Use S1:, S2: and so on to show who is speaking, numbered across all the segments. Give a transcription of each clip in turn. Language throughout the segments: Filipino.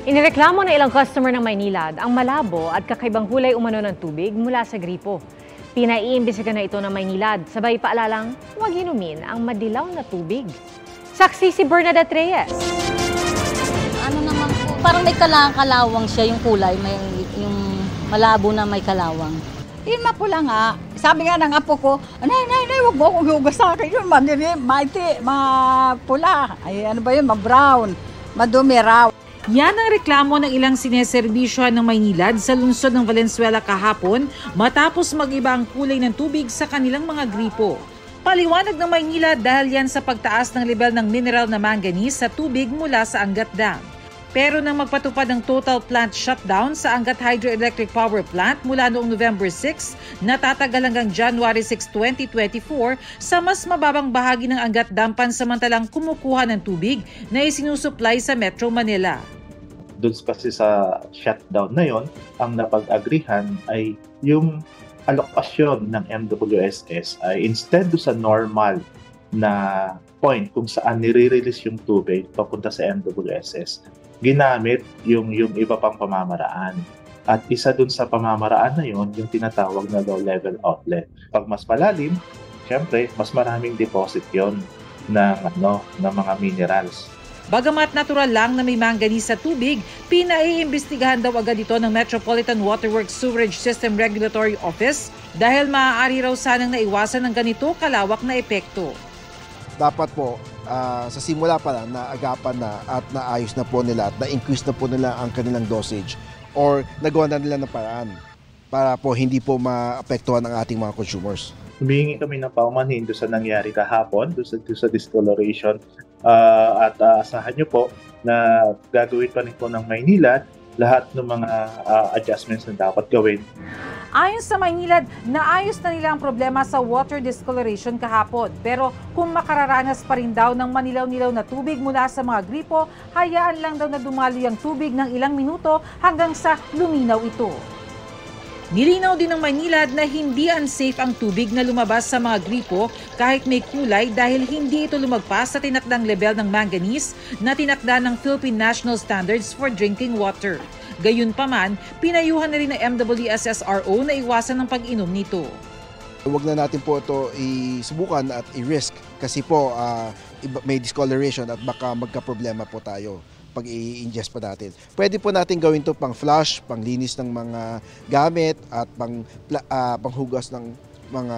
S1: Inireklamo ng ilang customer ng Maynilad ang malabo at kakaibang kulay umano ng tubig mula sa gripo. Pinaiimbestigahan na ito ng Maynilad, sabay paalalang huwag inumin ang madilaw na tubig. Saksi si Bernadette Reyes.
S2: Ano naman po, parang may kalawang siya yung kulay, may yung malabo na may kalawang.
S3: Yun mapula nga. Sabi nga ng apo ko, nay, huwag mo akong hugas sa akin. Yun, maiti, mapula. Ay, ano ba yun, ma-brown, madumi raw.
S4: Yan ang reklamo ng ilang sineserbisyohan ng Maynilad sa lungsod ng Valenzuela kahapon matapos mag-iba ang kulay ng tubig sa kanilang mga gripo. Paliwanag ng Maynilad dahil yan sa pagtaas ng level ng mineral na manganese sa tubig mula sa Angat Dam. Pero nang magpatupad ng total plant shutdown sa Angat Hydroelectric Power Plant mula noong November 6, natatagal hanggang January 6, 2024 sa mas mababang bahagi ng Angat Dam pansamantalang kumukuha ng tubig na isinusupply sa Metro Manila.
S5: Doon kasi sa shutdown na yon, ang napag-agrihan ay yung alokasyon ng MWSS ay instead do sa normal na point kung saan nire-release yung tubig papunta sa MWSS, ginamit yung iba pang pamamaraan. At isa dun sa pamamaraan na yon, yung tinatawag na low-level outlet. Pag mas malalim, syempre, mas maraming deposit yon ng mga minerals.
S4: Bagamat natural lang na may manganese sa tubig, pinaiimbestigahan daw agad ito ng Metropolitan Waterworks Sewerage System Regulatory Office dahil maaari raw sanang naiwasan ng ganito kalawak na epekto.
S6: Dapat po sa simula pa lang naagapan na at naayos na po nila at na-increase na po nila ang kanilang dosage or nagawa na nila ng paraan para po hindi po maapektuhan ang ating mga consumers.
S5: Humihingi kami ng paumanhin doon sa nangyari kahapon, doon sa discoloration at asahan nyo po na gagawin pa rin po ng Maynilad lahat ng mga adjustments na dapat gawin.
S4: Ayon sa Maynilad, naayos na nila ang problema sa water discoloration kahapon. Pero kung makararanas pa rin daw ng manilaw-nilaw na tubig mula sa mga gripo, hayaan lang daw na dumaloy ang tubig ng ilang minuto hanggang sa luminaw ito. Nilinaw din ng Maynilad na hindi unsafe ang tubig na lumabas sa mga gripo kahit may kulay dahil hindi ito lumagpas sa tinakdang level ng manganese na tinakda ng Philippine National Standards for Drinking Water. Gayunpaman, pinayuhan na rin ng MWSSRO na iwasan ang pag-inom nito.
S6: Huwag na natin po ito isubukan at i-risk kasi po may discoloration at baka magka-problema po tayo pag i-ingest pa natin. Pwede po natin gawin ito pang flush, pang linis ng mga gamit at panghugas ng mga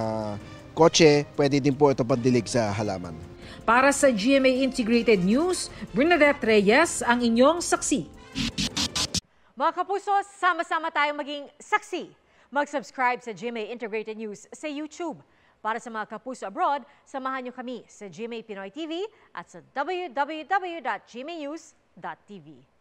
S6: kotse. Pwede din po ito pandilig sa halaman.
S4: Para sa GMA Integrated News, Bernadette Reyes ang inyong saksi.
S1: Mga kapuso, sama-sama tayong maging saksi. Mag-subscribe sa GMA Integrated News sa YouTube. Para sa mga kapuso abroad, samahan niyo kami sa GMA Pinoy TV at sa www.gmanews.tv.